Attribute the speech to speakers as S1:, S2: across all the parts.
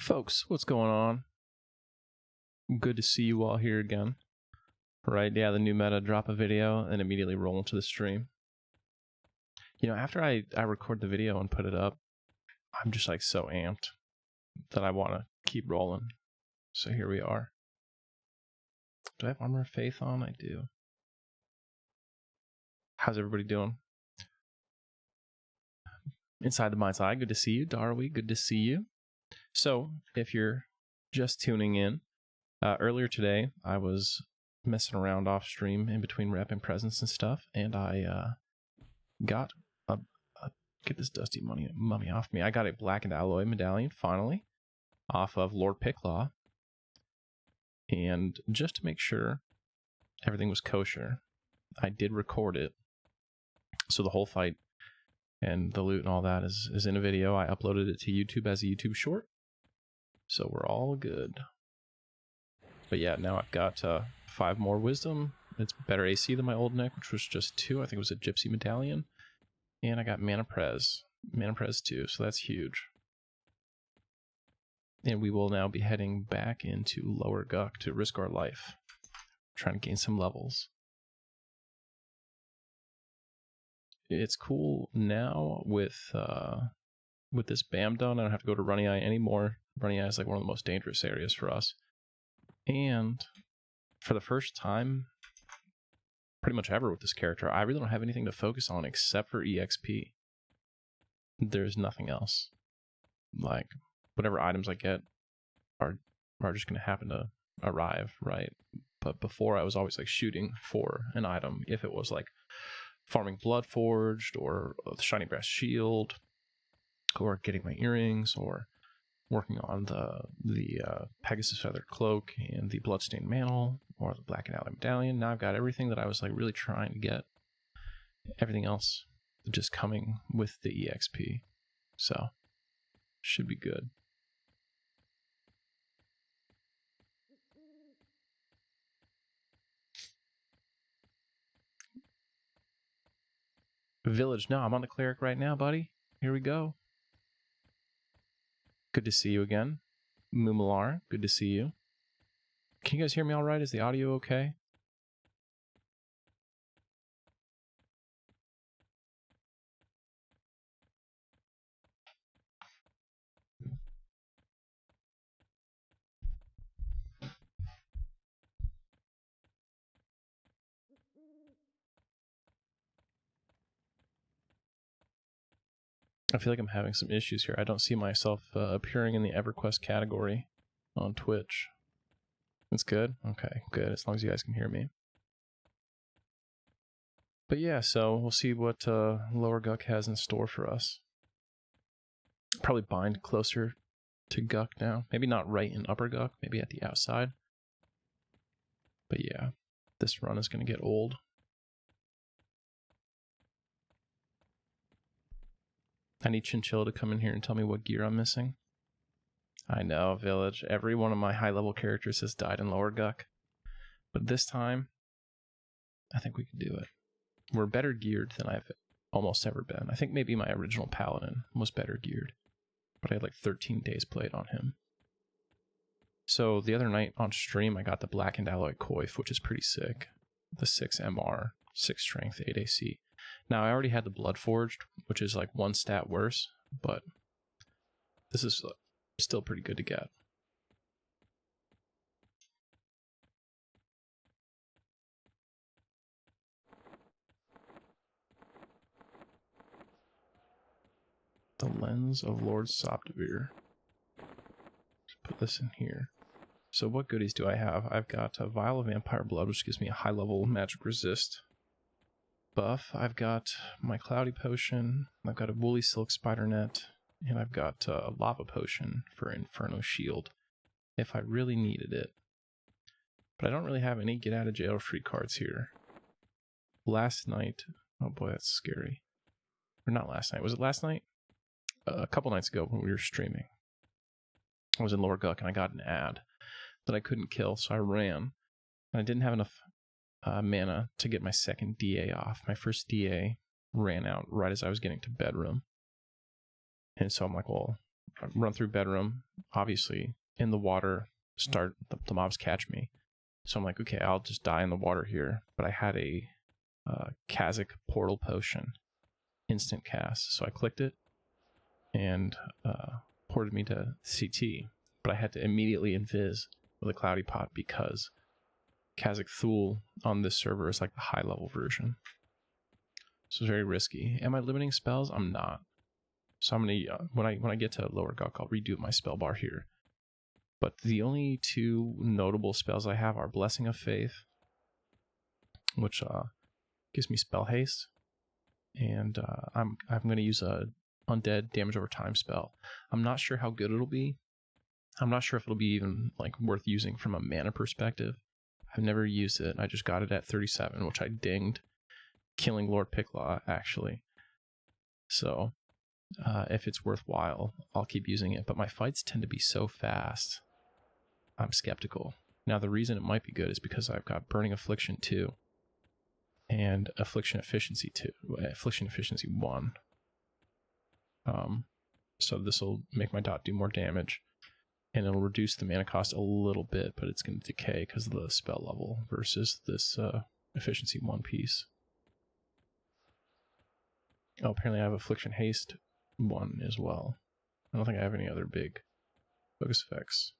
S1: Folks, what's going on? Good to see you all here again. Right, yeah, the new meta, drop a video and immediately roll into the stream. You know, after I record the video and put it up, I'm just like so amped that I want to keep rolling. So here we are. Do I have Armor of Faith on? I do. How's everybody doing? Inside the Mind's Eye, good to see you. Darwy, good to see you. So, if you're just tuning in, earlier today I was messing around off stream in between rep and presence and stuff, and I got a get this dusty mummy off me. I got a blackened alloy medallion finally off of Lord Picklaw, and just to make sure everything was kosher, I did record it. So the whole fight and the loot and all that is in a video. I uploaded it to YouTube as a YouTube short, so we're all good. But yeah, now I've got 5 more wisdom. It's better AC than my old neck, which was just 2. I think it was a gypsy medallion. And I got mana pres 2, so that's huge. And we will now be heading back into Lower Guck to risk our life, trying to gain some levels. It's cool now with this BAM done. I don't have to go to Runny Eye anymore. Runny Eye is like one of the most dangerous areas for us. And for the first time, pretty much ever with this character, I really don't have anything to focus on except for EXP. There's nothing else. Like, whatever items I get are just going to happen to arrive, right? But before, I was always like shooting for an item. If it was like farming Bloodforged, or the Shiny Brass Shield, or getting my earrings, or working on the Pegasus Feather Cloak and the Bloodstained Mantle, or the Blackened Alloy Medallion. Now I've got everything that I was like really trying to get. Everything else just coming with the EXP. So, should be good. Village, no, I'm on the Cleric right now, buddy. Here we go. Good to see you again. Mumalar, good to see you. Can you guys hear me all right? Is the audio okay? I feel like I'm having some issues here. I don't see myself appearing in the EverQuest category on Twitch. That's good? Okay, good, as long as you guys can hear me. But yeah, so we'll see what Lower Guck has in store for us. Probably bind closer to Guck now. Maybe not right in Upper Guck, maybe at the outside. But yeah, this run is going to get old. I need Chinchilla to come in here and tell me what gear I'm missing. I know, Village. Every one of my high-level characters has died in Lower Guck. But this time, I think we can do it. We're better geared than I've almost ever been. I think maybe my original Paladin was better geared. But I had like 13 days played on him. So the other night on stream, I got the Blackened Alloy Coif, which is pretty sick. The 6 MR, 6 Strength, 8 AC. Now, I already had the Bloodforged, which is like 1 stat worse, but this is still pretty good to get. The Lens of Lord Soptavir. Put this in here. So what goodies do I have? I've got a Vial of Vampire Blood, which gives me a high-level magic resist buff. I've got my Cloudy Potion, I've got a Woolly Silk Spider Net, and I've got a Lava Potion for Inferno Shield, if I really needed it. But I don't really have any get out of jail free cards here. Last night, oh boy, that's scary. Or not last night, was it last night? A couple nights ago when we were streaming. I was in Lower Guck and I got an ad that I couldn't kill, so I ran. And I didn't have enough mana to get my second DA off. My first DA ran out right as I was getting to bedroom. And so I'm like, well, I'll run through bedroom, obviously in the water, the mobs catch me. So I'm like, okay, I'll just die in the water here. But I had a Kazakh portal potion, instant cast. So I clicked it and ported me to CT. But I had to immediately invis with a cloudy pot because Kazakh Thule on this server is like the high level version. So it's very risky. Am I limiting spells? I'm not. So I'm gonna when I get to lower Guk, I'll redo my spell bar here. But the only two notable spells I have are Blessing of Faith, which gives me spell haste, and I'm gonna use a undead damage over time spell. I'm not sure how good it'll be. I'm not sure if it'll be even like worth using from a mana perspective. I've never used it. I just got it at 37, which I dinged, killing Lord Picklaw actually. So. If it's worthwhile, I'll keep using it, but my fights tend to be so fast, I'm skeptical. Now, the reason it might be good is because I've got Burning Affliction 2 and Affliction Efficiency 1. So this will make my dot do more damage, and it'll reduce the mana cost a little bit, but it's going to decay because of the spell level versus this Efficiency 1 piece. Oh, apparently I have Affliction Haste 1 as well. I don't think I have any other big focus effects.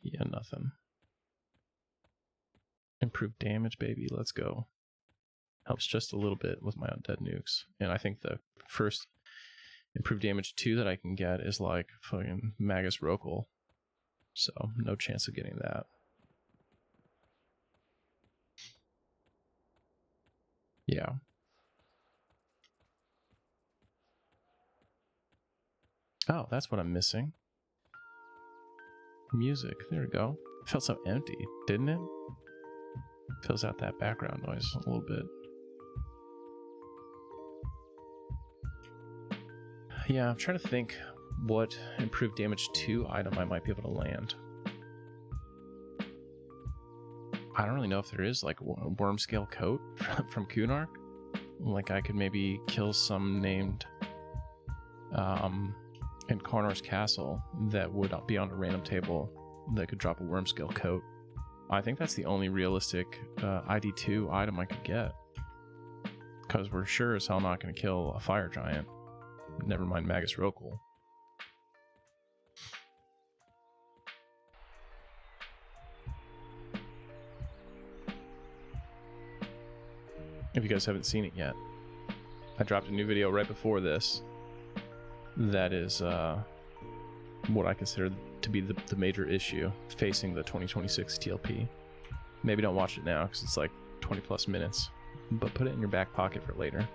S1: Yeah, nothing. Improved damage, baby. Let's go. Helps just a little bit with my undead nukes. And I think the first improved damage 2 that I can get is like fucking Magus Rokal. So, no chance of getting that. Yeah. Oh, that's what I'm missing. Music. There we go. It felt so empty, didn't it? Fills out that background noise a little bit. Yeah, I'm trying to think what improved damage 2 item I might be able to land. I don't really know if there is like a worm scale coat from Kunark. Like I could maybe kill some named in Karnor's castle that would be on a random table that could drop a worm scale coat. I think that's the only realistic ID2 item I could get. Because we're sure as hell not going to kill a fire giant. Never mind Magus Rokal. If you guys haven't seen it yet, I dropped a new video right before this. That is what I consider to be the major issue facing the 2026 TLP. Maybe don't watch it now because it's like 20 plus minutes, but put it in your back pocket for later.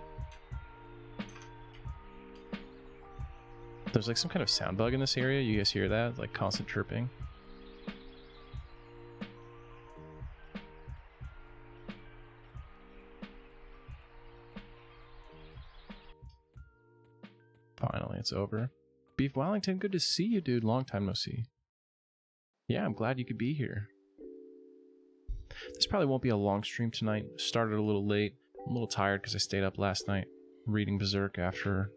S1: There's like some kind of sound bug in this area. You guys hear that? Like constant chirping. Finally, it's over. Beef Wellington, good to see you, dude. Long time no see. Yeah, I'm glad you could be here. This probably won't be a long stream tonight. Started a little late. I'm a little tired because I stayed up last night reading Berserk after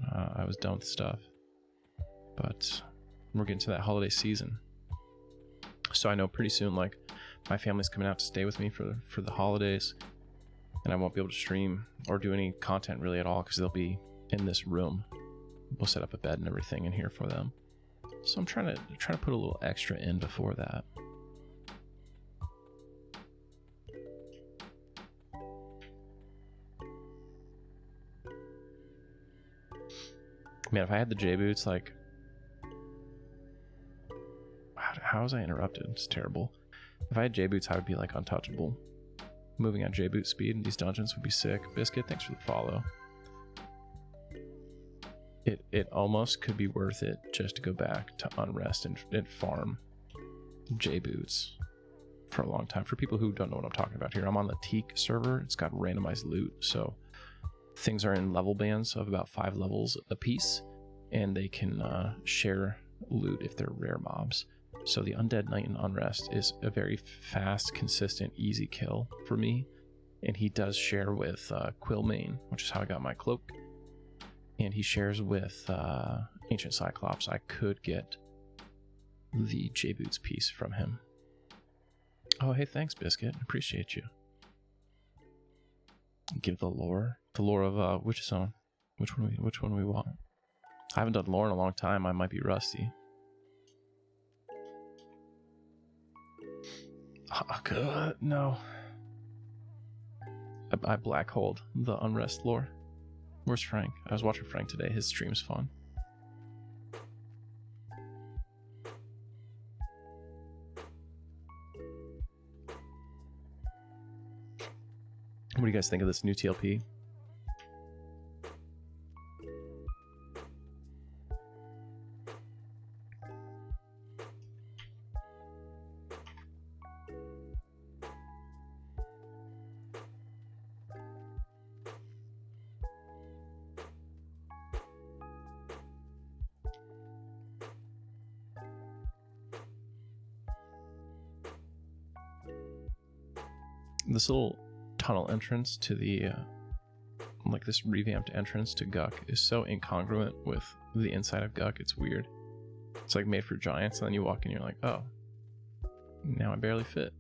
S1: I was done with stuff. But we're getting to that holiday season. So I know pretty soon, like, my family's coming out to stay with me for the holidays. And I won't be able to stream or do any content really at all because they'll be in this room. We'll set up a bed and everything in here for them. So I'm trying to put a little extra in before that. Man, if I had the J boots, like, how was I interrupted? It's terrible. If I had J boots, I would be like untouchable. Moving at J boot speed in these dungeons would be sick. Biscuit, thanks for the follow. It almost could be worth it just to go back to Unrest and farm J boots for a long time. For people who don't know what I'm talking about here, I'm on the Teak server. It's got randomized loot, so things are in level bands of about 5 levels apiece, and they can share loot if they're rare mobs. So the Undead Knight in Unrest is a very fast, consistent, easy kill for me. And he does share with Quillmane, which is how I got my cloak. And he shares with Ancient Cyclops. I could get the J-Boots piece from him. Oh, hey, thanks, Biscuit. Appreciate you. Give the lore of Witch's Zone. Which one we want? I haven't done lore in a long time. I might be rusty. Oh, God, no. I black holed the Unrest lore. Where's Frank? I was watching Frank today. His stream's fun. What do you guys think of this new TLP? This little tunnel entrance to the like this revamped entrance to Guck is so incongruent with the inside of Guck. It's weird. It's like made for giants, and then you walk in and you're like, oh, now I barely fit.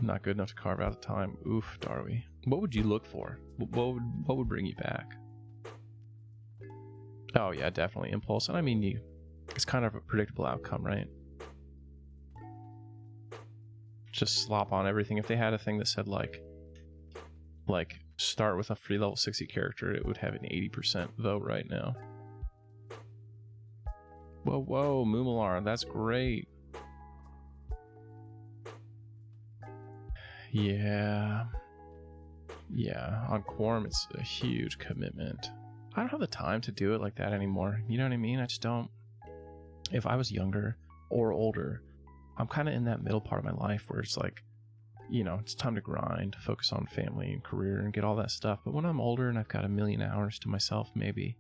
S1: Not good enough to carve out the time. Oof, Darby. What would you look for? What would bring you back? Oh yeah, definitely Impulse. And I mean, it's kind of a predictable outcome, right? Just slop on everything. If they had a thing that said like start with a free level 60 character, it would have an 80% vote right now. Whoa, Moomalar, that's great. Yeah, on Quorum it's a huge commitment. I don't have the time to do it like that anymore. You know what I mean? I just don't. If I was younger or older, I'm kind of in that middle part of my life where it's like, you know, it's time to grind, focus on family and career and get all that stuff. But when I'm older and I've got a million hours to myself, maybe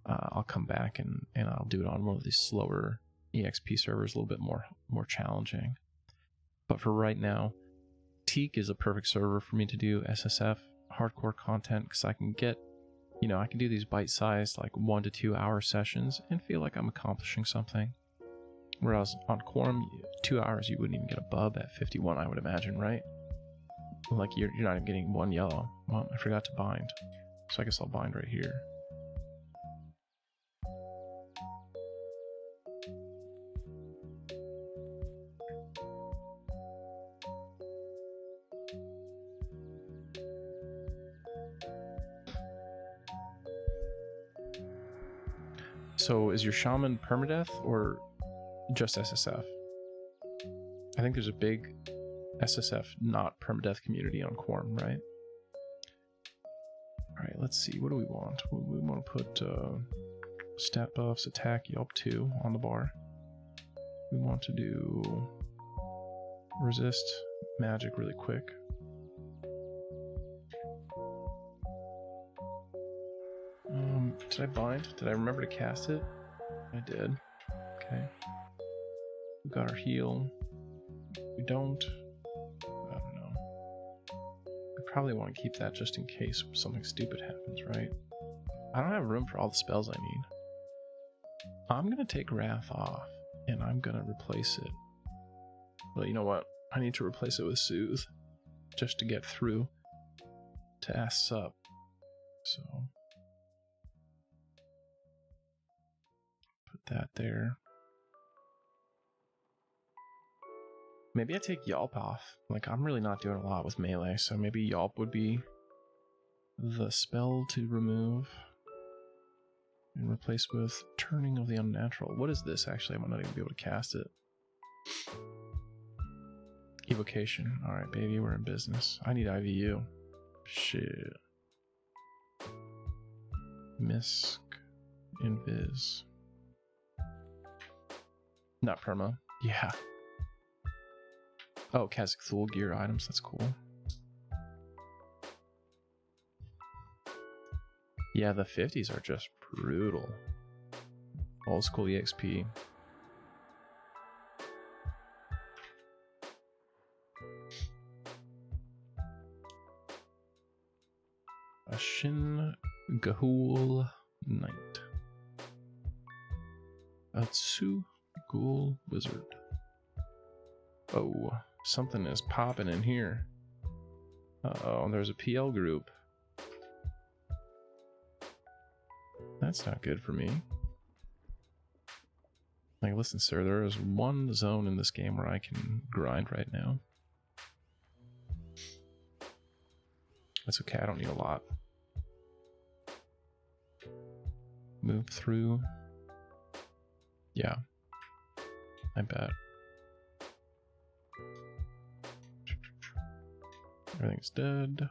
S1: I'll come back and I'll do it on one of these slower EXP servers, a little bit more challenging. But for right now, Teak is a perfect server for me to do SSF hardcore content, because I can get, you know, I can do these bite-sized like 1 to 2 hour sessions and feel like I'm accomplishing something. Whereas on Quorum, 2 hours you wouldn't even get a bub at 51, I would imagine, right? Like you're not even getting one yellow. Well, I forgot to bind, so I guess I'll bind right here. So is your shaman permadeath or just SSF? I think there's a big SSF not permadeath community on Quorum, right? Alright, let's see. What do we want? We want to put stat buffs, attack, yelp 2 on the bar. We want to do resist magic really quick. Did I bind? Did I remember to cast it? I did. Okay. We got our heal. We don't. I don't know. We probably want to keep that just in case something stupid happens, right? I don't have room for all the spells I need. I'm going to take Wrath off, and I'm going to replace it. Well, you know what? I need to replace it with Soothe, just to get through to Ask Sup. So put that there. Maybe I take Yelp off. Like, I'm really not doing a lot with melee, so maybe Yelp would be the spell to remove and replace with Turning of the Unnatural. What is this, actually? I might not even be able to cast it. Evocation. Alright, baby, we're in business. I need IVU. Shit. Misk. Invis. Not perma. Yeah. Oh, Kazakh Thule gear items. That's cool. Yeah, the 50s are just Brutal. Old school EXP. A Shin Gahul Knight. A Tsu Ghoul Wizard. Oh, something is popping in here. Uh-oh, there's a PL group. That's not good for me. Like, listen, sir, there is one zone in this game where I can grind right now. That's okay, I don't need a lot. Move through. Yeah, I bet. Everything's dead.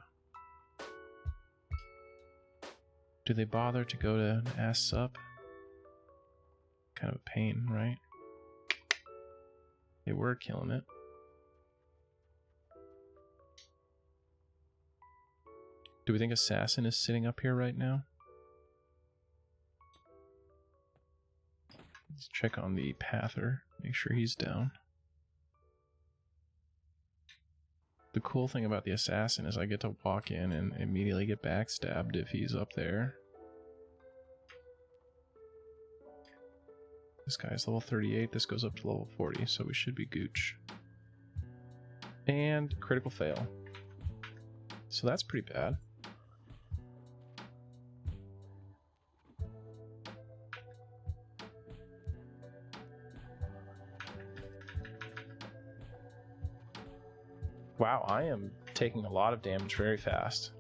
S1: Do they bother to go to ass up? Kind of a pain, right? They were killing it. Do we think Assassin is sitting up here right now? Let's check on the Pather, make sure he's down. The cool thing about the Assassin is I get to walk in and immediately get backstabbed if he's up there. This guy's level 38, this goes up to level 40, so we should be gooch. And critical fail. So that's pretty bad. Wow, I am taking a lot of damage very fast.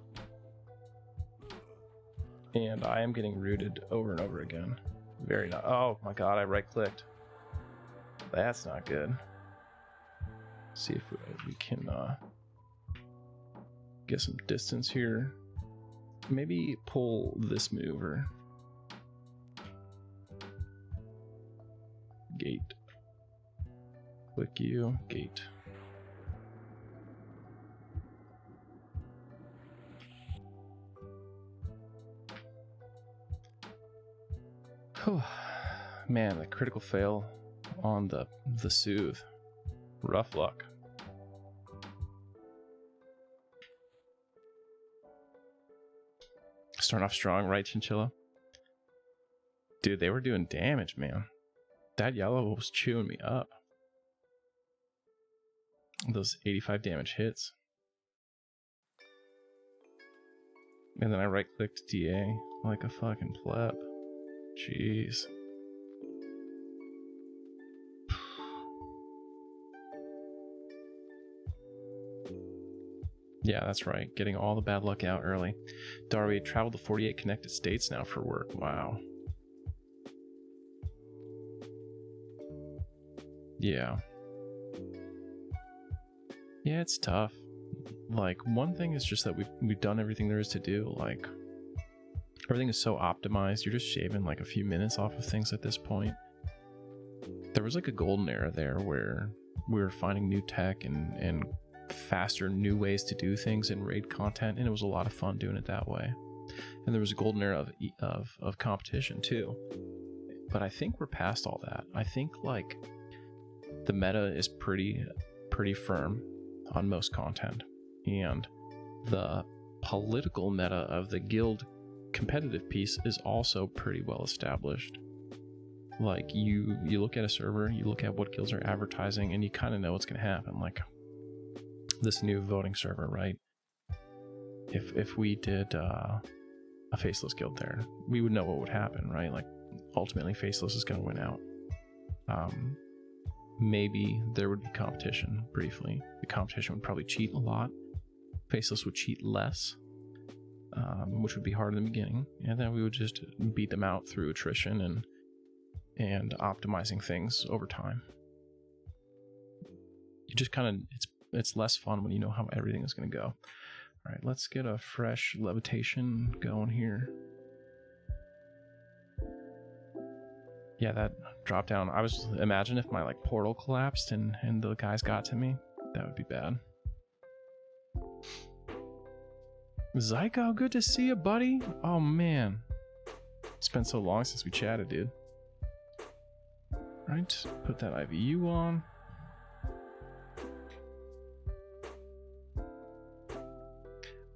S1: And I am getting rooted over and over again. Very not. Oh my god, I right-clicked. That's not good. See if we can get some distance here. Maybe pull this mover. Gate. Click you. Gate. Man, the critical fail on the Soothe. Rough luck. Starting off strong, right, Chinchilla? Dude, they were doing damage, man. That yellow was chewing me up. Those 85 damage hits. And then I right-clicked DA like a fucking pleb. Jeez. Yeah, that's right. Getting all the bad luck out early. Darby traveled to 48 connected states now for work. Wow. Yeah. Yeah, it's tough. Like, one thing is just that we've done everything there is to do. Like, everything is so optimized. You're just shaving like a few minutes off of things at this point. There was like a golden era there where we were finding new tech and faster new ways to do things in raid content, and it was a lot of fun doing it that way. And there was a golden era of competition too. But I think we're past all that. I think like the meta is pretty firm on most content, and the political meta of the guild competitive piece is also pretty well established. Like you look at a server, you look at what guilds are advertising, and you kind of know what's going to happen. Like this new voting server, right? If we did a faceless guild there, we would know what would happen, right? Like ultimately faceless is going to win out. Maybe there would be competition briefly. The competition would probably cheat a lot. Faceless would cheat less, which would be hard in the beginning, and then we would just beat them out through attrition and optimizing things over time. You just kind of it's less fun when you know how everything is going to go. All right, let's get a fresh levitation going here. Yeah, that drop down. Imagine if my like portal collapsed and the guys got to me. That would be bad. Zyko, good to see you, buddy. Oh man. It's been so long since we chatted, dude. Right, put that IVU on.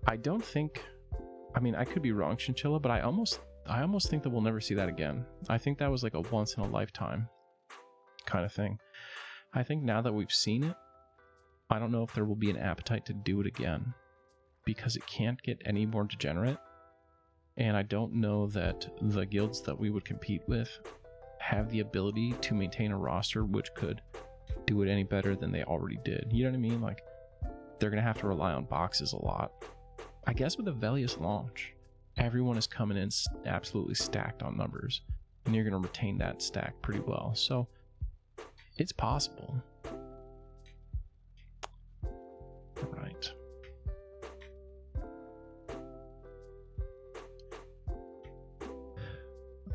S1: I don't think, I mean, I could be wrong, Chinchilla, but I almost think that we'll never see that again. I think that was like a once in a lifetime kind of thing. I think now that we've seen it, I don't know if there will be an appetite to do it again, because it can't get any more degenerate. And I don't know that the guilds that we would compete with have the ability to maintain a roster which could do it any better than they already did. You know what I mean? Like, they're going to have to rely on boxes a lot. I guess with the Velius launch, everyone is coming in absolutely stacked on numbers, and you're going to retain that stack pretty well. So it's possible. All right.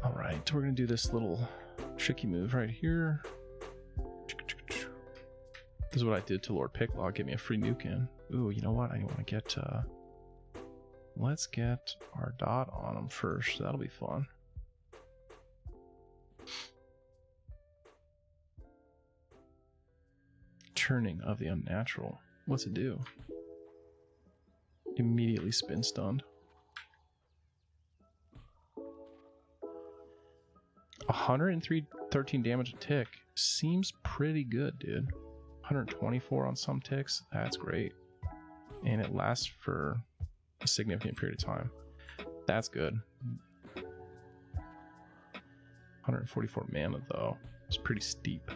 S1: All right, we're going to do this little tricky move right here. This is what I did to Lord Picklaw, get me a free nuke in. Ooh, you know what? I want to get, let's get our dot on him first. That'll be fun. Churning of the Unnatural. What's it do? Immediately spin stunned. 113 damage a tick seems pretty good, dude. 124 on some ticks, that's great. And it lasts for a significant period of time. That's good. 144 mana though. It's pretty steep.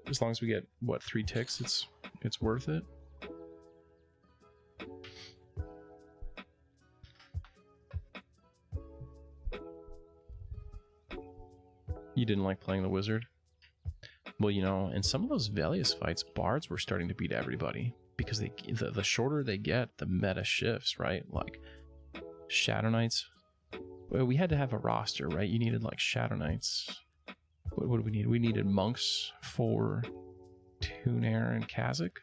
S1: As long as we get, what, 3 ticks, it's worth it. You didn't like playing the wizard? Well, you know, in some of those Velius fights, bards were starting to beat everybody because the shorter they get, the meta shifts, right? Like Shadow Knights. Well, we had to have a roster, right? You needed like Shadow Knights. What did we need? We needed monks for Tunair and Kazakh.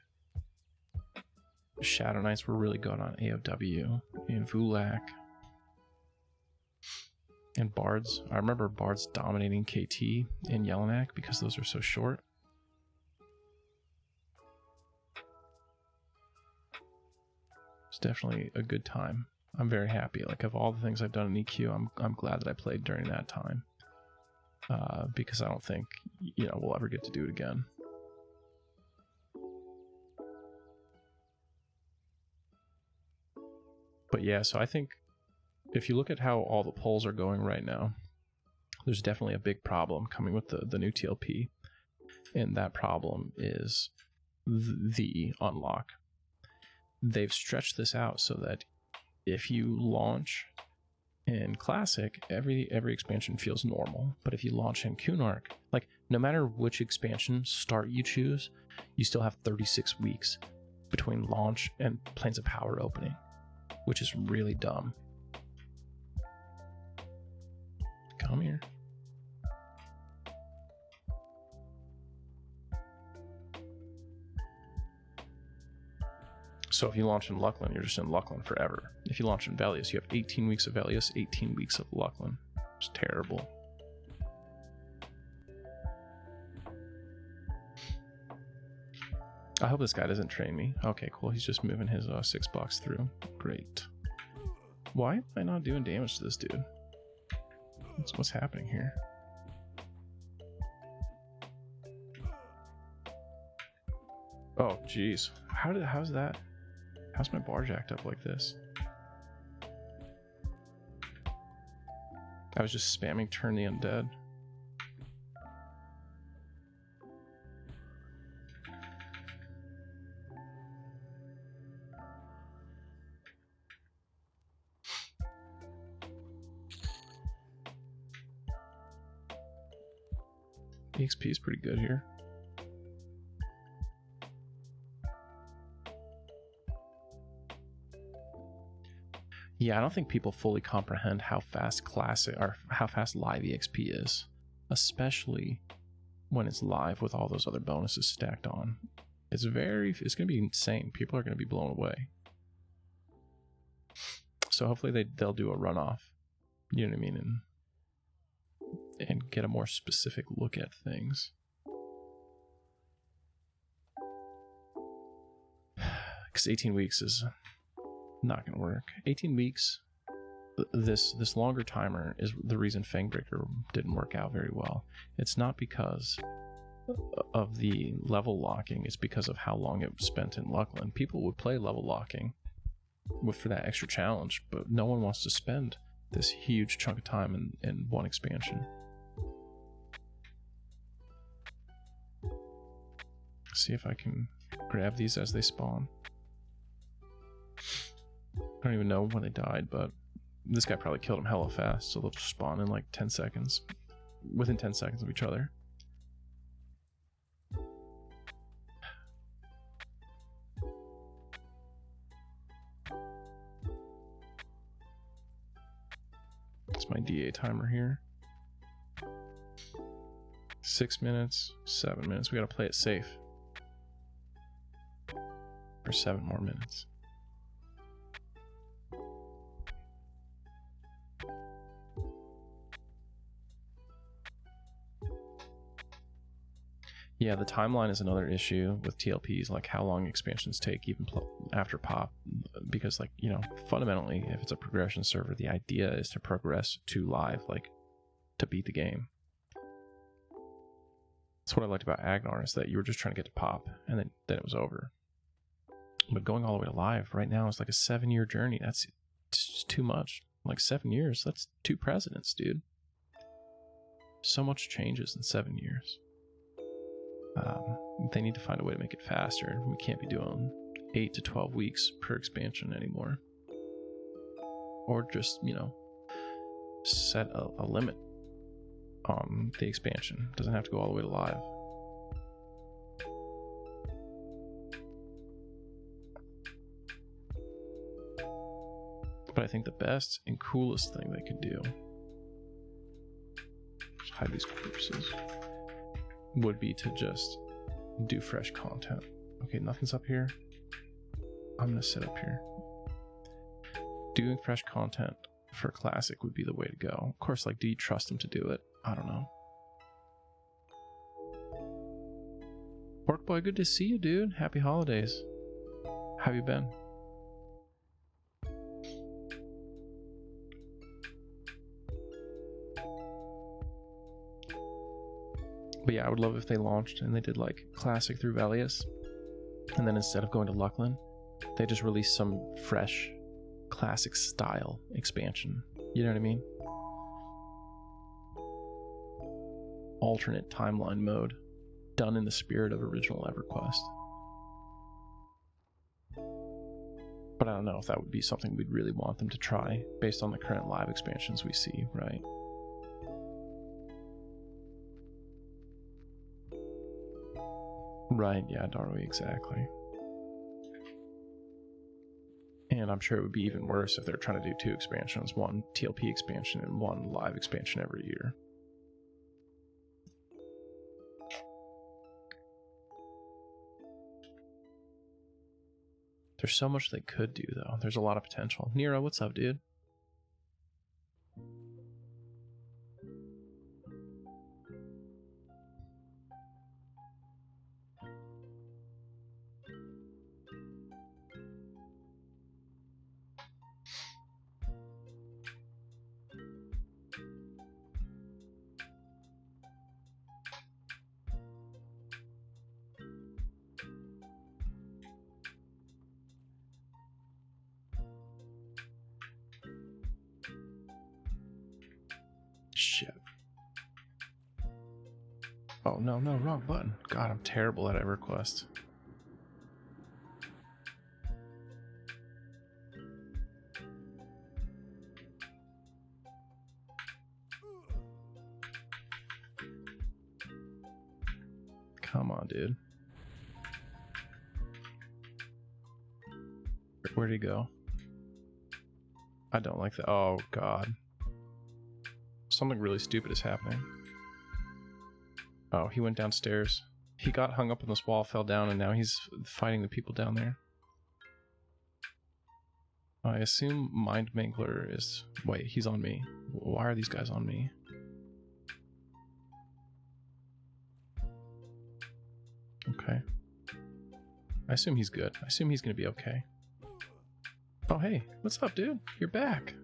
S1: Shadow Knights were really good on AOW and Vulak. And bards. I remember bards dominating KT and Yellonak because those are so short. It's definitely a good time. I'm very happy. Like, of all the things I've done in EQ, I'm glad that I played during that time. Because I don't think, you know, we'll ever get to do it again. But yeah, so I think if you look at how all the polls are going right now, there's definitely a big problem coming with the new TLP. And that problem is the unlock. They've stretched this out so that if you launch in Classic, every expansion feels normal. But if you launch in Kunark, like, no matter which expansion start you choose, you still have 36 weeks between launch and Plains of Power opening, which is really dumb. Come here. So if you launch in Lucklin, you're just in Lucklin forever. If you launch in Velius, you have 18 weeks of Velius, 18 weeks of Lucklin. It's terrible. I hope this guy doesn't train me. Okay, cool. He's just moving his 6 blocks through. Great. Why am I not doing damage to this dude? What's happening here? Oh, jeez. How's that? How's my bar jacked up like this? I was just spamming Turn the Undead. EXP is pretty good here. Yeah, I don't think people fully comprehend how fast Classic or how fast live EXP is, especially when it's live with all those other bonuses stacked on. It's going to be insane. People are going to be blown away. So hopefully they'll do a runoff. You know what I mean? And get a more specific look at things. Because 18 weeks is not going to work. 18 weeks, this longer timer is the reason Fangbreaker didn't work out very well. It's not because of the level locking, it's because of how long it was spent in Luckland. People would play level locking for that extra challenge, but no one wants to spend this huge chunk of time in one expansion. See if I can grab these as they spawn. I don't even know when they died, but this guy probably killed them hella fast, so they'll just spawn in like 10 seconds. Within 10 seconds of each other. That's my DA timer here. 6 minutes, 7 minutes. We gotta play it safe. For 7 more minutes. Yeah, the timeline is another issue with TLPs, like how long expansions take even after pop, because like, you know, fundamentally, if it's a progression server, the idea is to progress to live, like to beat the game. That's what I liked about Agnar, is that you were just trying to get to pop and then it was over. But going all the way to live right now is like a 7-year journey. That's just too much. Like 7 years, that's 2 presidents, dude. So much changes in 7 years. They need to find a way to make it faster. We can't be doing 8 to 12 weeks per expansion anymore. Or just, you know, set a limit on the expansion. It doesn't have to go all the way to live. But I think the best and coolest thing they could do, just hide these corpses, would be to just do fresh content. Okay, nothing's up here. I'm gonna sit up here. Doing fresh content for Classic would be the way to go. Of course, like, do you trust them to do it? I don't know. Pork Boy, good to see you, dude. Happy holidays. How have you been? But yeah, I would love if they launched and they did like Classic through Valius, and then instead of going to Luckland, they just released some fresh Classic style expansion. You know what I mean? Alternate timeline mode, done in the spirit of original EverQuest. But I don't know if that would be something we'd really want them to try based on the current live expansions we see, right? Right, yeah, Darby, exactly. And I'm sure it would be even worse if they're trying to do 2 expansions, one TLP expansion and one live expansion every year. There's so much they could do, though. There's a lot of potential. Nero, what's up, dude? Shit. Oh, no, wrong button. God, I'm terrible at EverQuest. Come on, dude. Where'd he go? I don't like that. Oh, God. Something really stupid is happening. Oh, he went downstairs. He got hung up on this wall, fell down, and now he's fighting the people down there. I assume Mind Mangler is... Wait, he's on me. Why are these guys on me? Okay. I assume he's good. I assume he's gonna be okay. Oh, hey. What's up, dude? You're back.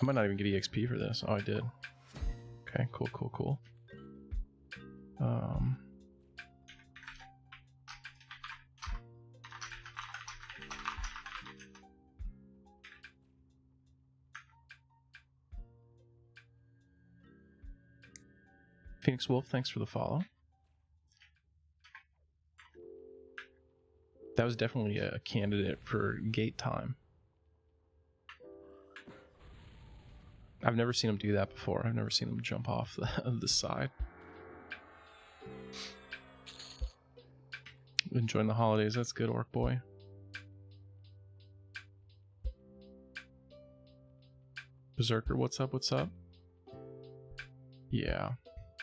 S1: I might not even get EXP for this. Oh, I did. Okay, cool, cool, cool. Phoenix Wolf, thanks for the follow. That was definitely a candidate for gate time. I've never seen him do that before. I've never seen him jump off the side. Enjoying the holidays. That's good, Orc Boy. Berserker, what's up? What's up? Yeah.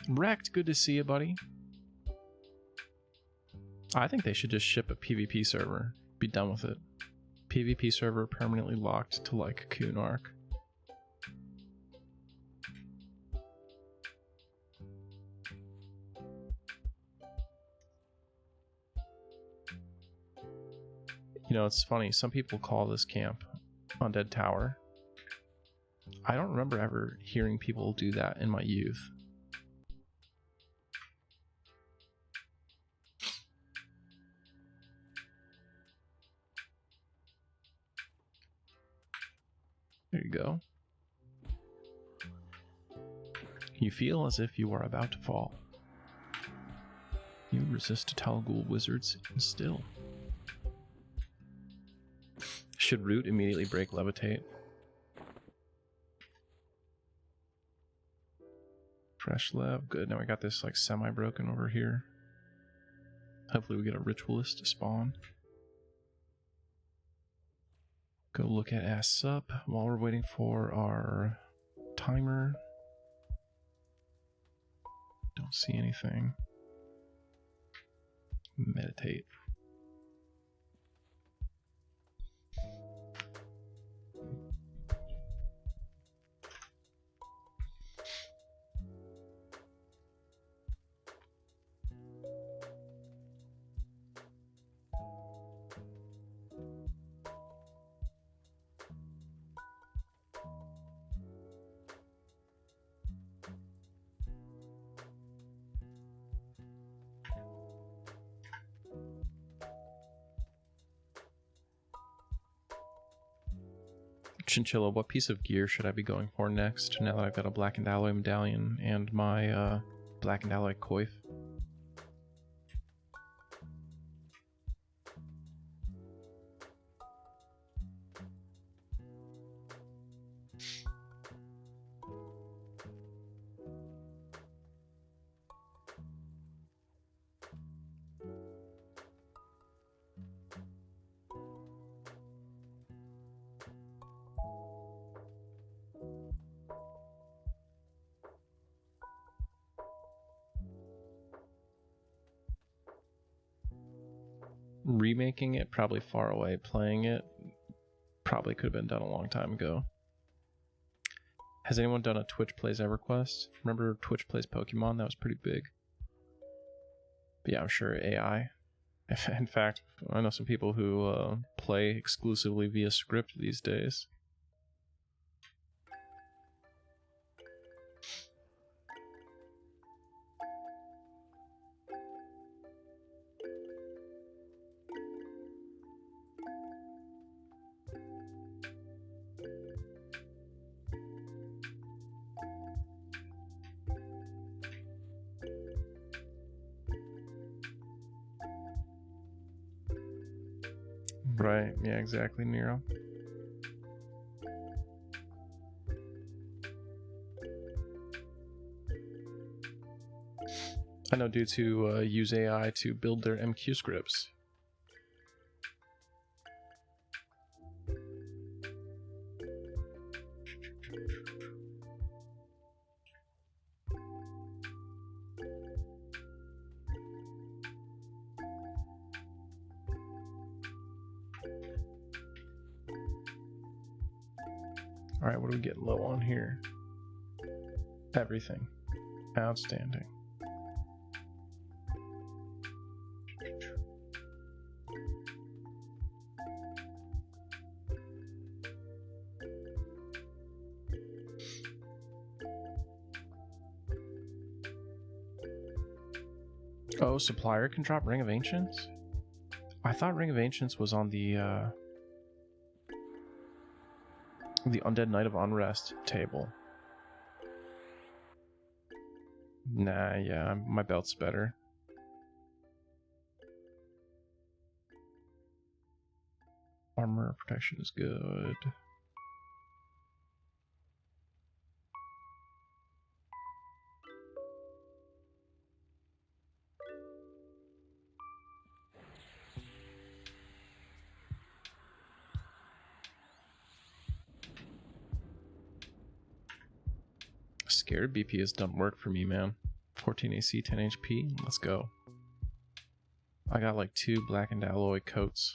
S1: Wrecked, good to see you, buddy. I think they should just ship a PvP server. Be done with it. PvP server permanently locked to like Coon Arc. You know, it's funny. Some people call this camp Undead Tower. I don't remember ever hearing people do that in my youth. There you go. You feel as if you are about to fall. You resist Talghoul wizards and still. Should root immediately break levitate? Fresh lev, good. Now we got this like semi-broken over here. Hopefully we get a ritualist to spawn. Go look at ass up while we're waiting for our timer. Don't see anything. Meditate. Chinchilla, what piece of gear should I be going for next now that I've got a Blackened Alloy medallion and my Blackened Alloy coif? Remaking it, probably far away. Playing it, probably could have been done a long time ago. Has anyone done a Twitch Plays EverQuest? Remember Twitch Plays Pokemon? That was pretty big. But yeah, I'm sure AI. In fact, I know some people who play exclusively via script these days. Right, yeah, exactly, Nero. I know dudes who use AI to build their MQ scripts. Alright, what do we get low on here? Everything. Outstanding. Oh, supplier can drop Ring of Ancients? I thought Ring of Ancients was on the Undead Knight of Unrest table. Nah, yeah, my belt's better. Armor protection is good. Scared BP has done work for me, man. 14 AC, 10 HP. Let's go. I got like 2 blackened alloy coats.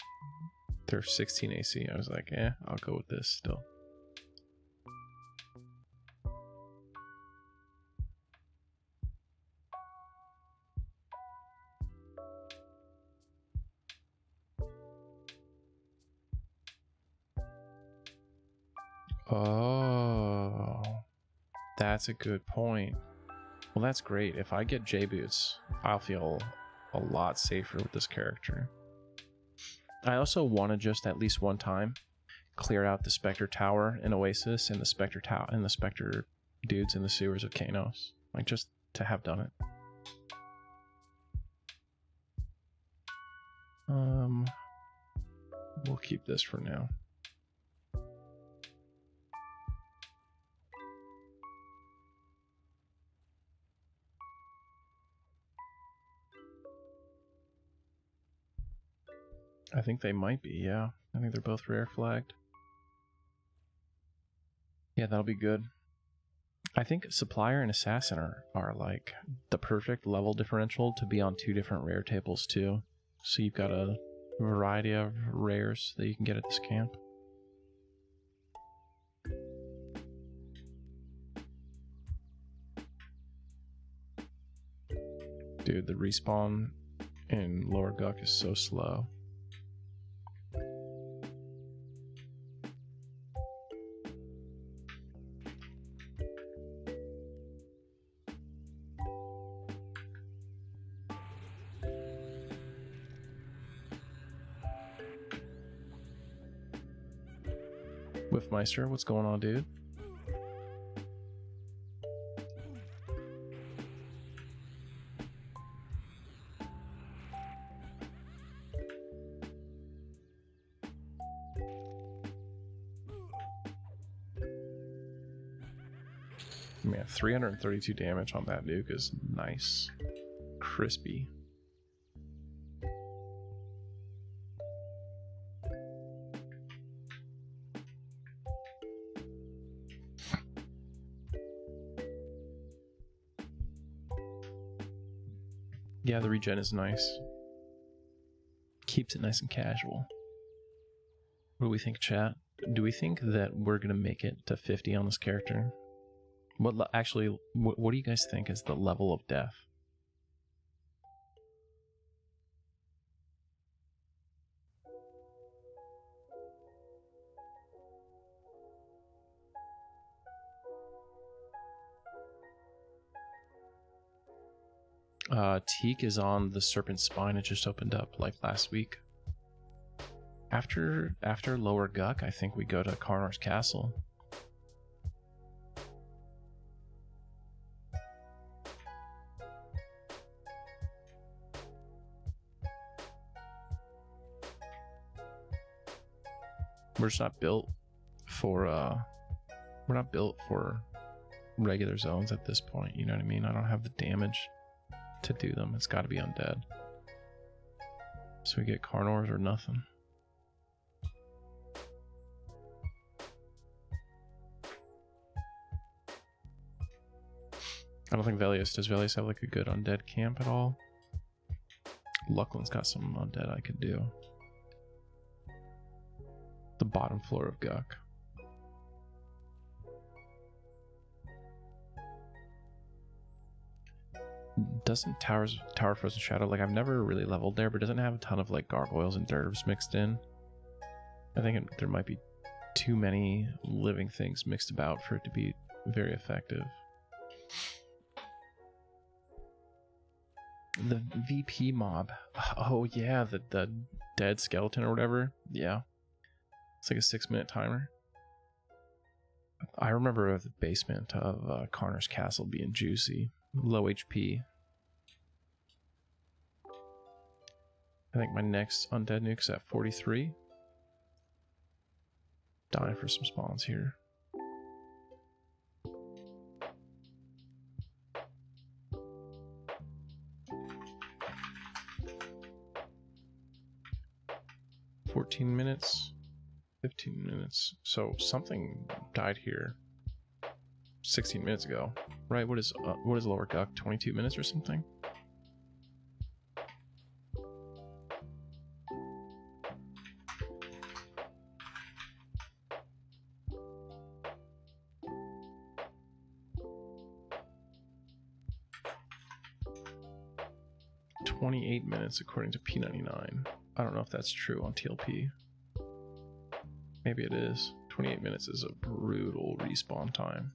S1: They're 16 AC. I was like, I'll go with this still. Oh, that's a good point. Well, that's great. If I get J-Boots, I'll feel a lot safer with this character. I also want to just at least one time clear out the Spectre Tower in Oasis and the Spectre Tower and the Spectre dudes in the sewers of Kanos. Like, just to have done it. We'll keep this for now. I think they might be, yeah. I think they're both rare flagged. Yeah, that'll be good. I think Supplier and Assassin are like the perfect level differential to be on 2 different rare tables too. So you've got a variety of rares that you can get at this camp. Dude, the respawn in Lower Guck is so slow. Whiffmeister, what's going on, dude? Man, 332 damage on that nuke is nice. Crispy. Yeah, the regen is nice. Keeps it nice and casual. What do we think, chat? Do we think that we're gonna make it to 50 on this character? What do you guys think is the level of death? Teak is on the Serpent Spine. It just opened up like last week. After Lower Guck, I think we go to Karnor's Castle. We're just not built for we're not built for regular zones at this point, you know what I mean? I don't have the damage to do them. It's got to be undead. So we get Karnors or nothing. I don't think Velius. Does Velius have like a good undead camp at all? Luckland's got some undead I could do. The bottom floor of Guck. Doesn't Tower Frozen Shadow, like, I've never really leveled there, but doesn't it have a ton of like gargoyles and dervs mixed in? I think there might be too many living things mixed about for it to be very effective. The VP mob. Oh yeah, the dead skeleton or whatever. Yeah. It's like a 6-minute timer. I remember the basement of Connor's Castle being juicy. Low HP. I think my next undead nuke's at 43. Dying for some spawns here. $14 minutes, 15 minutes. So something died here 16 minutes ago, right? What is Lower Guck? 22 minutes or something? $28 minutes according to P99. I don't know if that's true on TLP. Maybe it is. 28 minutes is a brutal respawn time.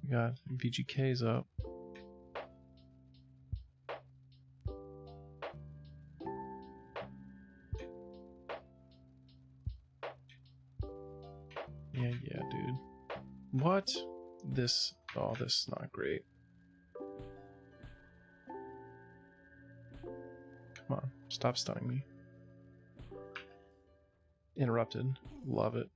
S1: We got VGKs up. Yeah, dude. What? This is not great. Come on, stop stunning me. Interrupted. Love it.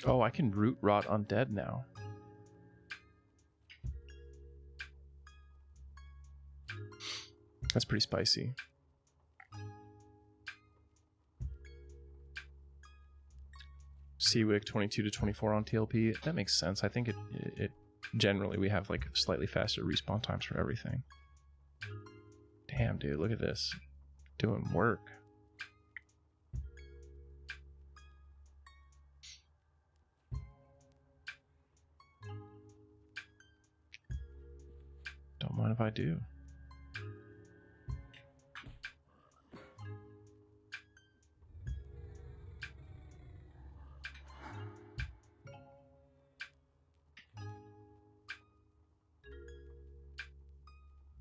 S1: Oh, I can root rot undead now. That's pretty spicy. Seawick 22 to 24 on TLP. That makes sense. I think it generally we have like slightly faster respawn times for everything. Damn, dude, look at this. Doing work. Don't mind if I do.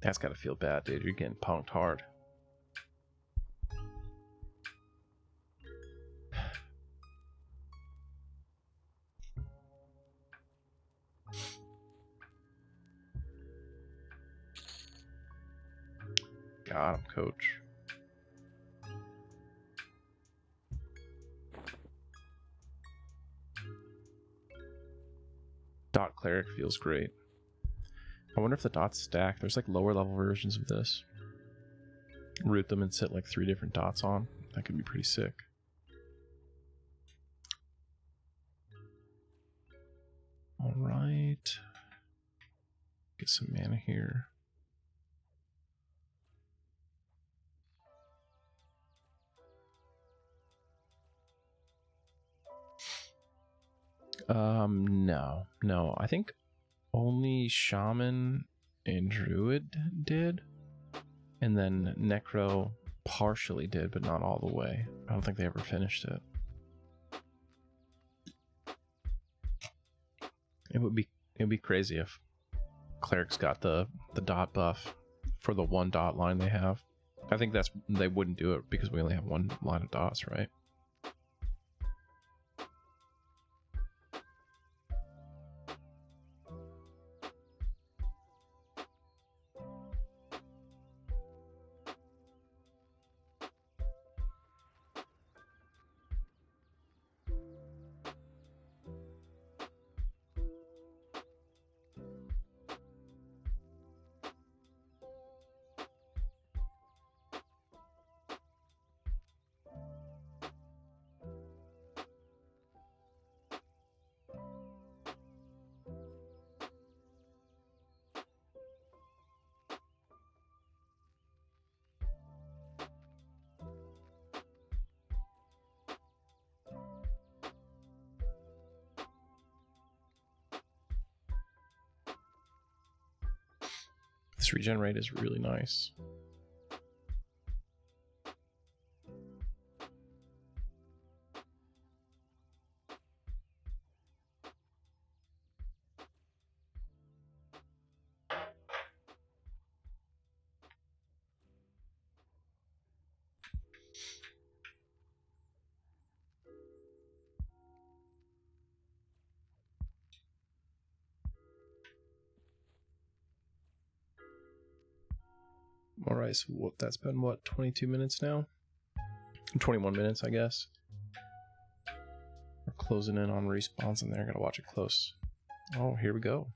S1: That's gotta feel bad, dude. You're getting punked hard. Got him, coach. Dot Cleric feels great. I wonder if the dots stack. There's like lower level versions of this. Root them and sit like 3 different dots on. That could be pretty sick. All right. Get some mana here. No. I think only Shaman and Druid did. And then Necro partially did, but not all the way. I don't think they ever finished it. It would be crazy if Cleric's got the dot buff for the 1 dot line they have. I think they wouldn't do it because we only have 1 line of dots, right? This regen rate is really nice. Alright, so that's been what, 22 minutes now? 21 minutes, I guess. We're closing in on respawns in there. Gotta watch it close. Oh, here we go.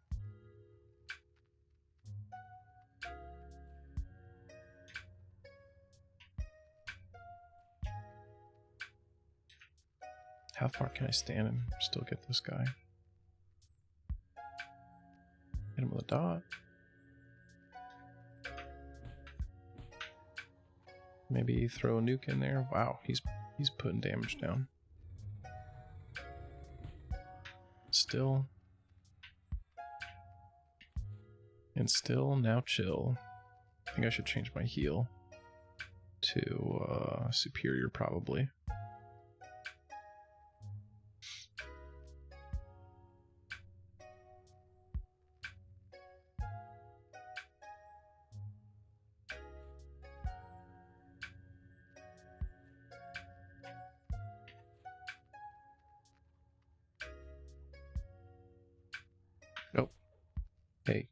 S1: How far can I stand and still get this guy? Hit him with a dot. Maybe throw a nuke in there. Wow, he's putting damage down. Still. And still, now chill. I think I should change my heal to superior probably. Nope. Hey.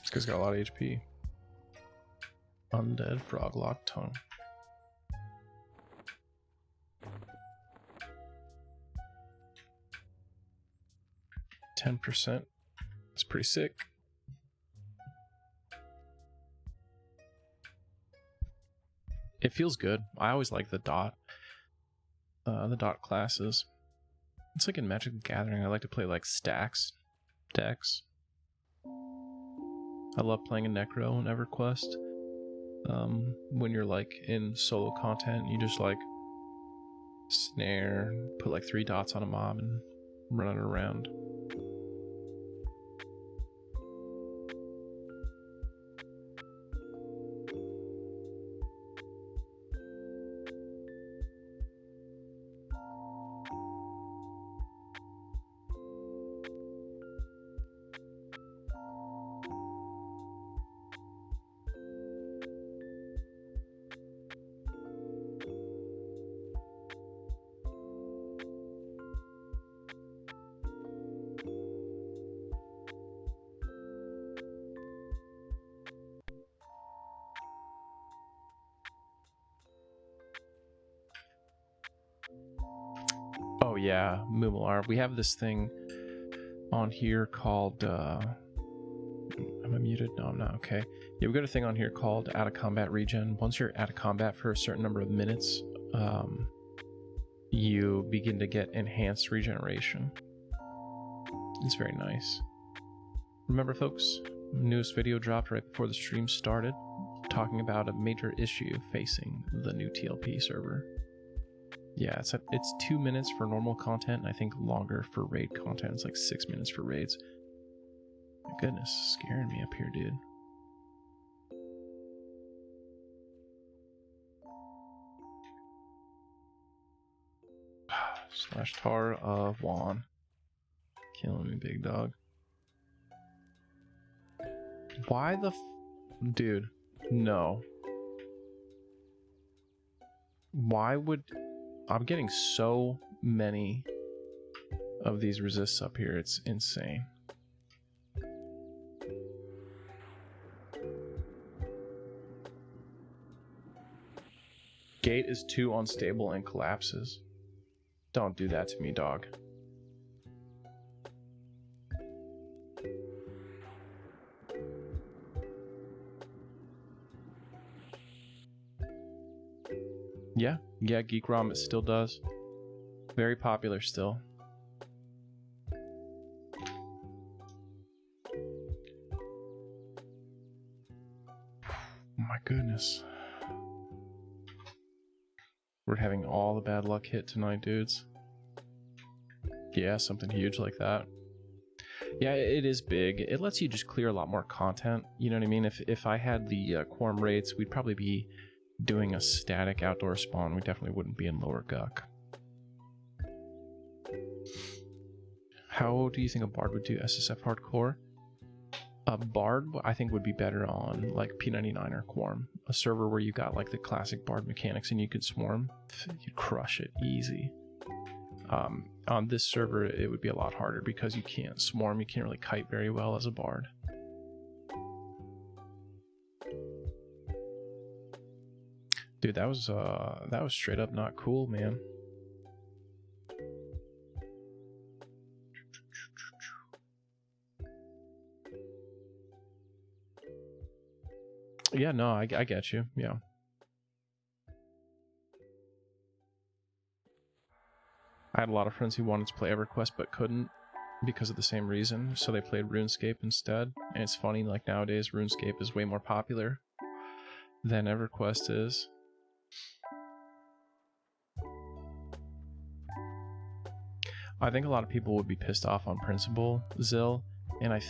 S1: This guy's got a lot of HP. Undead Froglock Tongue. 10%. It's pretty sick. It feels good. I always like the dot classes. It's like in Magic the Gathering. I like to play like stacks decks. I love playing a Necro in EverQuest. When you're like in solo content, you just like snare, put like 3 dots on a mob and run it around. Oh yeah, Mumalar. We have this thing on here called, am I muted? No, I'm not. Okay. Yeah, we've got a thing on here called out of combat regen. Once you're out of combat for a certain number of minutes, you begin to get enhanced regeneration. It's very nice. Remember folks, newest video dropped right before the stream started, talking about a major issue facing the new TLP server. Yeah, it's 2 minutes for normal content, and I think longer for raid content. It's like 6 minutes for raids. My goodness, scaring me up here, dude. Slash Tar of Juan. Killing me, big dog. Why the dude, no. Why would... I'm getting so many of these resists up here, it's insane. Gate is too unstable and collapses. Don't do that to me, dog. Yeah, Geek ROM, it still does. Very popular still. goodness. We're having all the bad luck hit tonight, dudes. Yeah, something huge like that. Yeah, it is big. It lets you just clear a lot more content. You know what I mean? If I had the quorum rates, we'd probably be doing a static outdoor spawn. We definitely wouldn't be in lower Guck. How do you think a Bard would do SSF hardcore? A Bard, I think, would be better on like P99 or Quorum. A server where you got like the classic Bard mechanics and you could swarm, you'd crush it easy. On this server, it would be a lot harder because you can't swarm, you can't really kite very well as a Bard. Dude, that was straight up not cool, man. Yeah, no, I get you. Yeah. I had a lot of friends who wanted to play EverQuest but couldn't because of the same reason, so they played RuneScape instead. And it's funny, like nowadays, RuneScape is way more popular than EverQuest is. I think a lot of people would be pissed off on principle, Zill, and I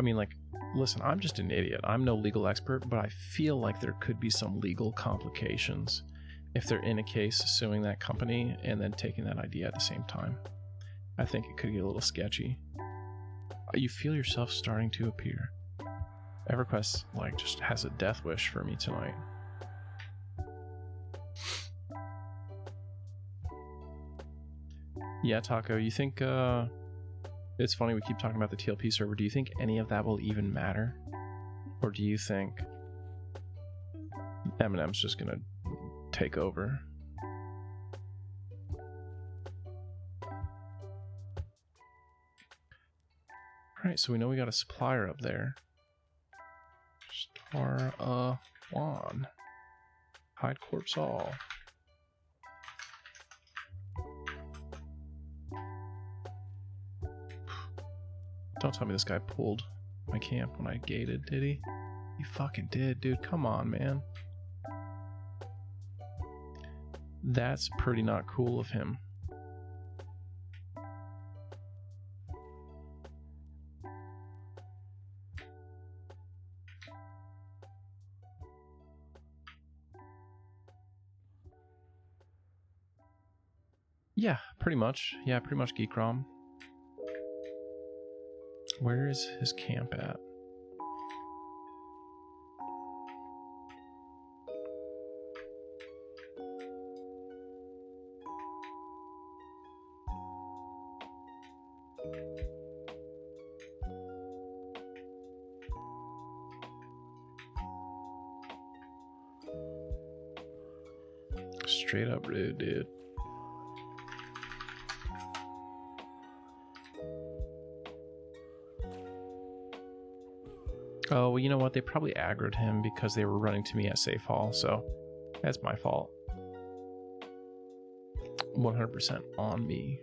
S1: mean, like, listen, I'm just an idiot. I'm no legal expert, but I feel like there could be some legal complications if they're in a case suing that company and then taking that idea at the same time. I think it could get a little sketchy. You feel yourself starting to appear. EverQuest, like, just has a death wish for me tonight. Yeah, Taco, you think, it's funny we keep talking about the TLP server. Do you think any of that will even matter? Or do you think Eminem's just gonna take over? Alright, so we know we got a supplier up there. Star Juan. Hide corpse all. Don't tell me this guy pulled my camp when I gated, did he? He fucking did, dude. Come on, man. That's pretty not cool of him. Yeah, pretty much. Yeah, pretty much Geekrom. Where is his camp at? Straight up rude, dude. Oh, well, you know what? They probably aggroed him because they were running to me at Safe Hall, so that's my fault. 100% on me.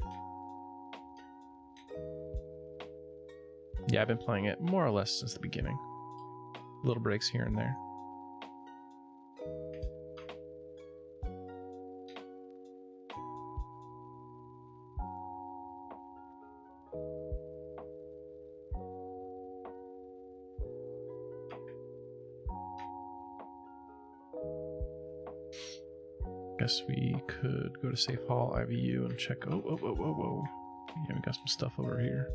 S1: Yeah, I've been playing it more or less since the beginning. Little breaks here and there. Guess we could go to Safe Hall, IVU, and check. Oh, whoa, whoa, whoa, whoa. Yeah, we got some stuff over here.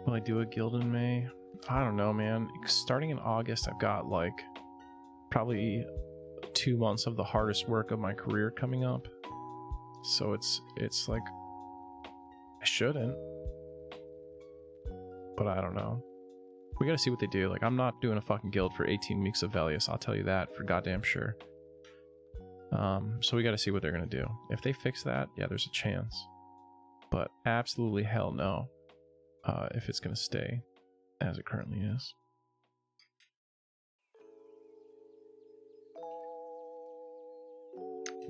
S1: Will I do a guild in May? I don't know, man. Starting in August, I've got like probably 2 months of the hardest work of my career coming up. So it's like I shouldn't, but I don't know. We gotta see what they do. Like, I'm not doing a fucking guild for 18 weeks of Velius, I'll tell you that for goddamn sure. So we gotta see what they're gonna do. If they fix that, yeah, there's a chance. But absolutely hell no, if it's gonna stay as it currently is.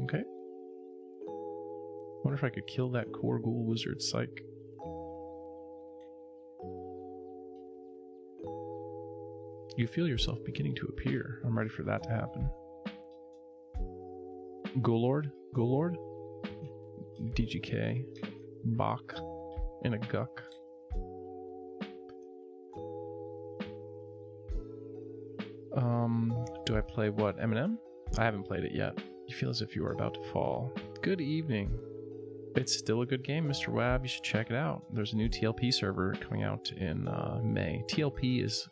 S1: Okay. Wonder if I could kill that core ghoul wizard psych. You feel yourself beginning to appear. I'm ready for that to happen. Ghoul Lord? Ghoul Lord? DGK. Bach. And a Guck. Do I play what? Eminem? I haven't played it yet. You feel as if you are about to fall. Good evening. It's still a good game, Mr. Wab. You should check it out. There's a new TLP server coming out in May. TLP is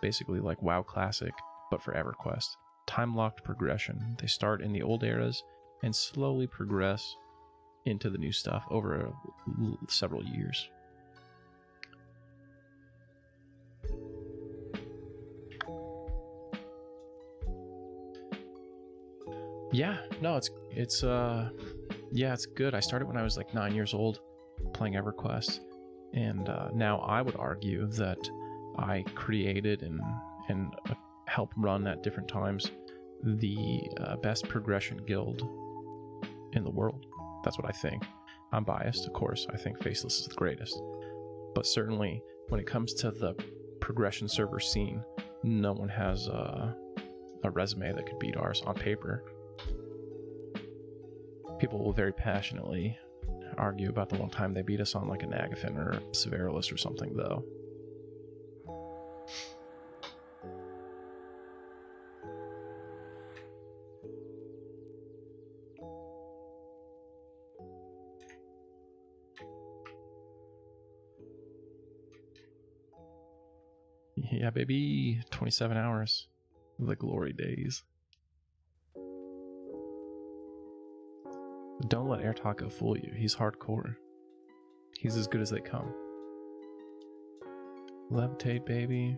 S1: basically like WoW Classic, but for EverQuest. Time-locked progression. They start in the old eras and slowly progress into the new stuff over several years. Yeah, no, it's good. I started when I was like 9 years old playing EverQuest, and now I would argue that I created and helped run at different times the best progression guild in the world. That's what I think. I'm biased, of course. I think Faceless is the greatest, but certainly when it comes to the progression server scene, no one has a resume that could beat ours on paper. People will very passionately argue about the one time they beat us on like a Nagathon or Severus or something, though. Yeah, baby. 27 hours. The glory days. Don't let Air Taco fool you. He's hardcore. He's as good as they come. Levitate, baby.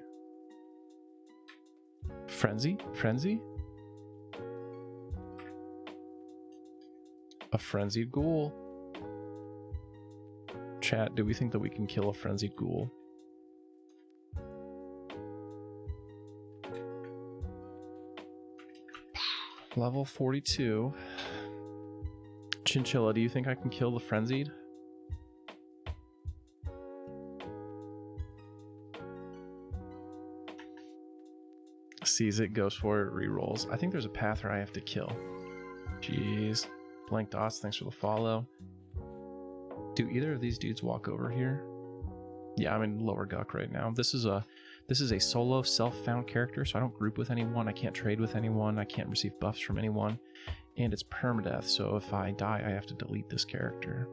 S1: Frenzy? Frenzy? A frenzied ghoul. Chat, do we think that we can kill a frenzied ghoul? Level 42. Chinchilla, do you think I can kill the frenzied? Sees it, goes for it, rerolls. I think there's a path where I have to kill. Jeez. Blank Dots, thanks for the follow. Do either of these dudes walk over here? Yeah, I'm in lower Guck right now. This is a solo self-found character, so I don't group with anyone, I can't trade with anyone, I can't receive buffs from anyone. And it's permadeath, so if I die, I have to delete this character.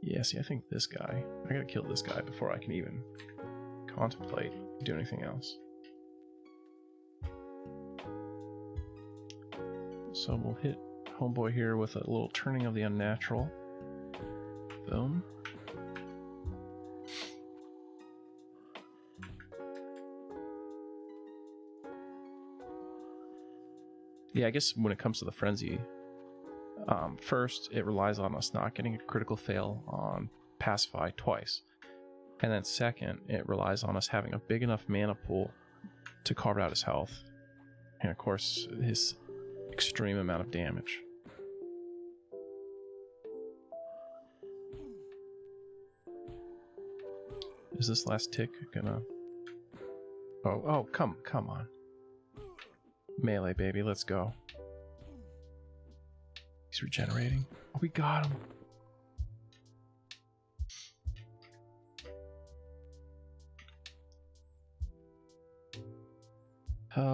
S1: Yeah, see, I think this guy... I gotta kill this guy before I can even contemplate doing anything else. So we'll hit homeboy here with a little turning of the unnatural. Boom. Yeah, I guess when it comes to the frenzy, first it relies on us not getting a critical fail on pacify twice, and then second it relies on us having a big enough mana pool to carve out his health, and of course his extreme amount of damage. Is this last tick gonna... Oh, come on. Melee, baby, let's go. He's regenerating. Oh, we got him.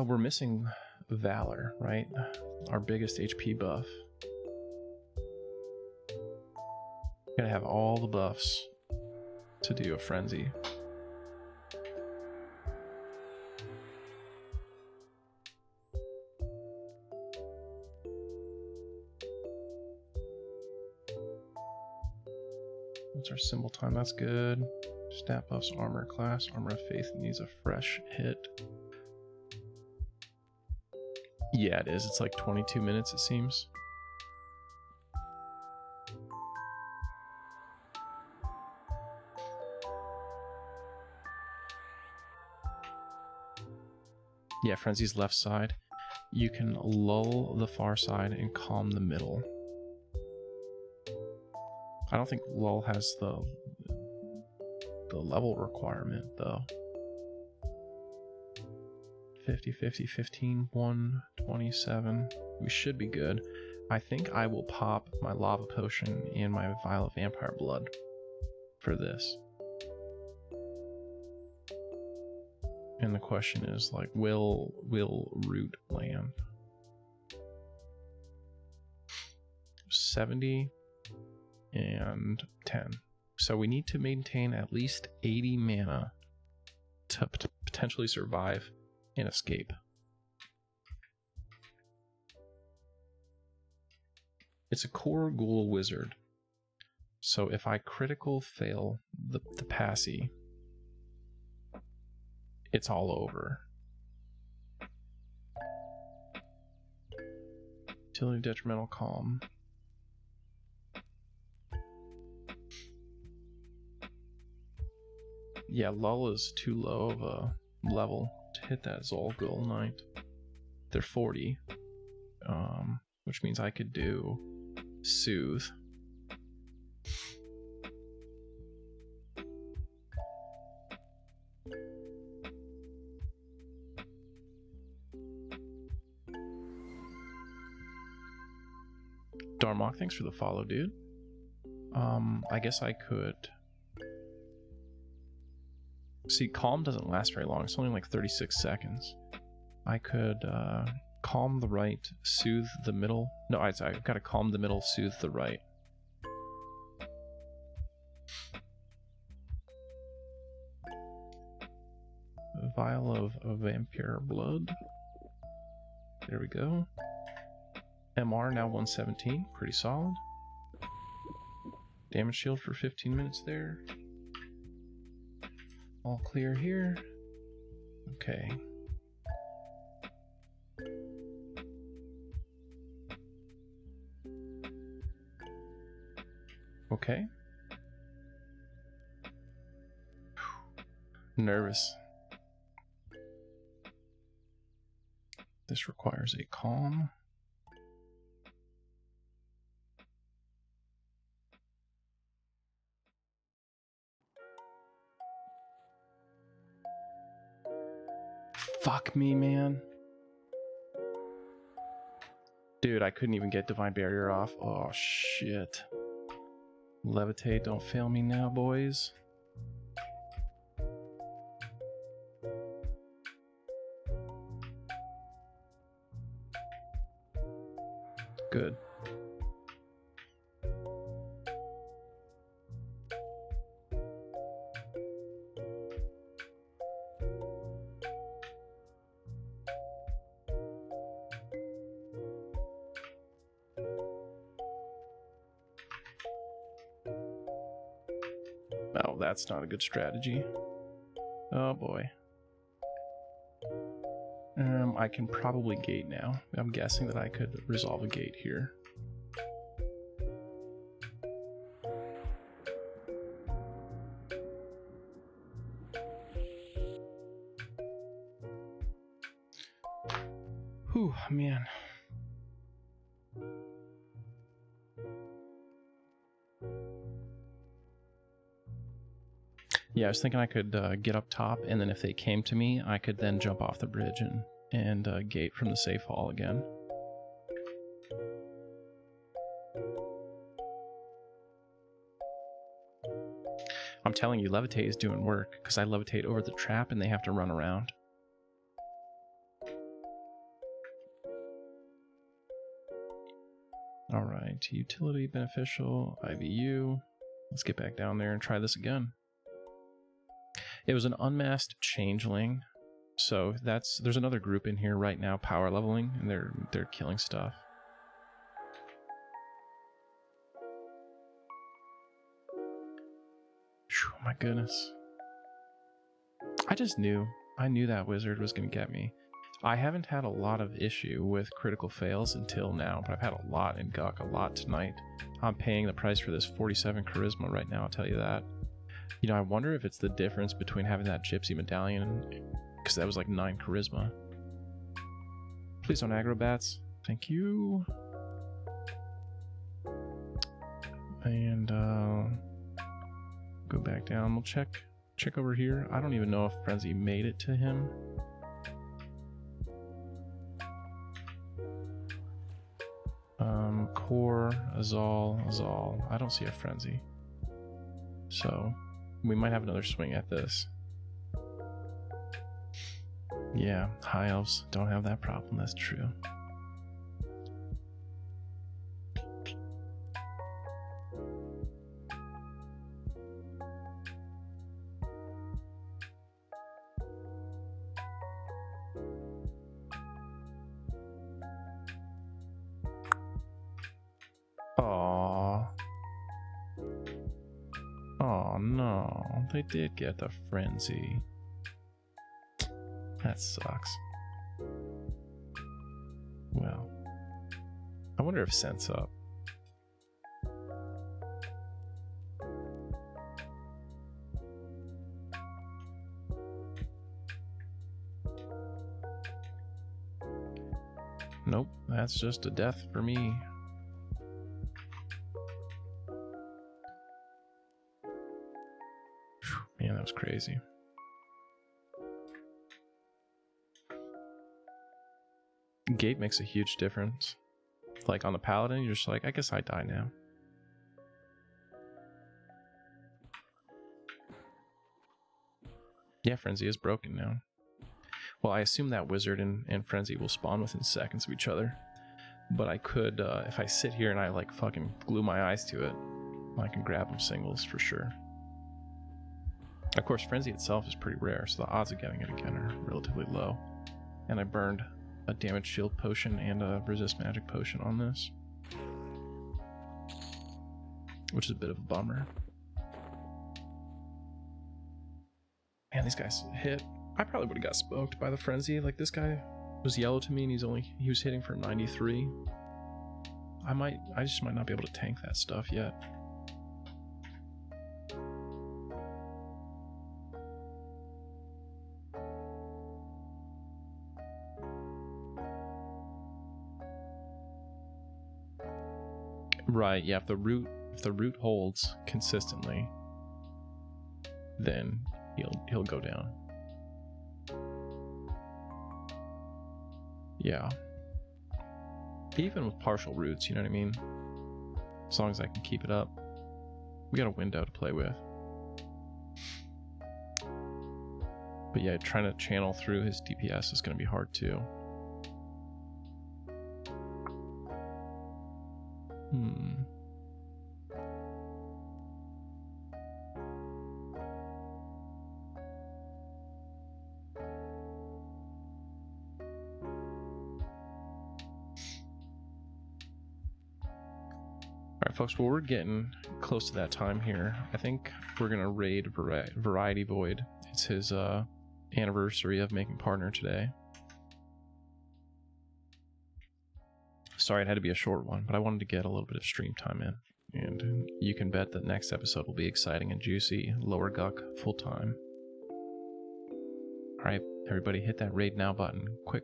S1: We're missing Valor, right? Our biggest HP buff. Gotta have all the buffs to do a frenzy. What's our symbol time? That's good. Stat buffs, armor class, armor of faith needs a fresh hit. Yeah, it is. It's like 22 minutes, it seems. Yeah, Frenzy's left side. You can lull the far side and calm the middle. I don't think lull has the level requirement though. 50, 50, 15, 1, 27. We should be good. I think I will pop my lava potion and my vial of vampire blood for this. And the question is, like, will root land? 70 and 10. So we need to maintain at least 80 mana to potentially survive and escape. It's a core ghoul wizard. So if I critical fail the passy, it's all over. Utility detrimental calm. Yeah, lull is too low of a level to hit that Zolgul Knight. They're 40, which means I could do Soothe. Darmok, thanks for the follow, dude. I guess I could... See, calm doesn't last very long. It's only like 36 seconds. I could calm the right, soothe the middle. No, I've got to calm the middle, soothe the right. A vial of vampire blood. There we go. MR now 117, pretty solid. Damage shield for 15 minutes there. All clear here. Okay. Okay. Nervous. This requires a calm. Fuck me, man. Dude, I couldn't even get Divine Barrier off. Oh, shit. Levitate, don't fail me now, boys. Good. Oh, that's not a good strategy. Oh boy. I can probably gate now. I'm guessing that I could resolve a gate here. Whew, man. Yeah, I was thinking I could get up top, and then if they came to me, I could then jump off the bridge and gate from the safe hall again. I'm telling you, Levitate is doing work, because I levitate over the trap and they have to run around. Alright, utility, beneficial, IVU. Let's get back down there and try this again. It was an unmasked changeling, so there's another group in here right now power leveling, and they're killing stuff. Whew, my goodness. I knew that wizard was going to get me. I haven't had a lot of issue with critical fails until now, but I've had a lot in Guk, a lot tonight. I'm paying the price for this 47 charisma right now, I'll tell you that. You know, I wonder if it's the difference between having that gypsy medallion, because that was like 9 charisma. Please don't aggro bats. Thank you. And go back down. We'll check over here. I don't even know if Frenzy made it to him. Core, Azal. I don't see a Frenzy. So we might have another swing at this. Yeah, high elves don't have that problem, that's true. Aww. Oh no, they did get the Frenzy. That sucks. Well, I wonder if Scent's up. Nope, that's just a death for me. Man, that was crazy. Gate makes a huge difference. Like on the Paladin, you're just like, I guess I die now. Yeah, Frenzy is broken now. Well, I assume that Wizard and Frenzy will spawn within seconds of each other. But I could, if I sit here and I like fucking glue my eyes to it, I can grab them singles for sure. Of course, Frenzy itself is pretty rare, so the odds of getting it again are relatively low. And I burned a damage shield potion and a resist magic potion on this, which is a bit of a bummer. Man, these guys hit. I probably would have got smoked by the Frenzy. Like, this guy was yellow to me and he was hitting for 93. I just might not be able to tank that stuff yet. Right, yeah, if the root holds consistently, then he'll go down. Yeah. Even with partial roots, you know what I mean? As long as I can keep it up. We got a window to play with. But yeah, trying to channel through his DPS is going to be hard too. Alright folks, well we're getting close to that time here. I think we're going to raid Variety Void. It's his anniversary of making partner today. Sorry it had to be a short one, but I wanted to get a little bit of stream time in. And you can bet that next episode will be exciting and juicy. Lower Guck full time. Alright, everybody hit that raid now button. Quick,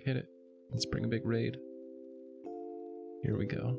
S1: hit it. Let's bring a big raid. Here we go.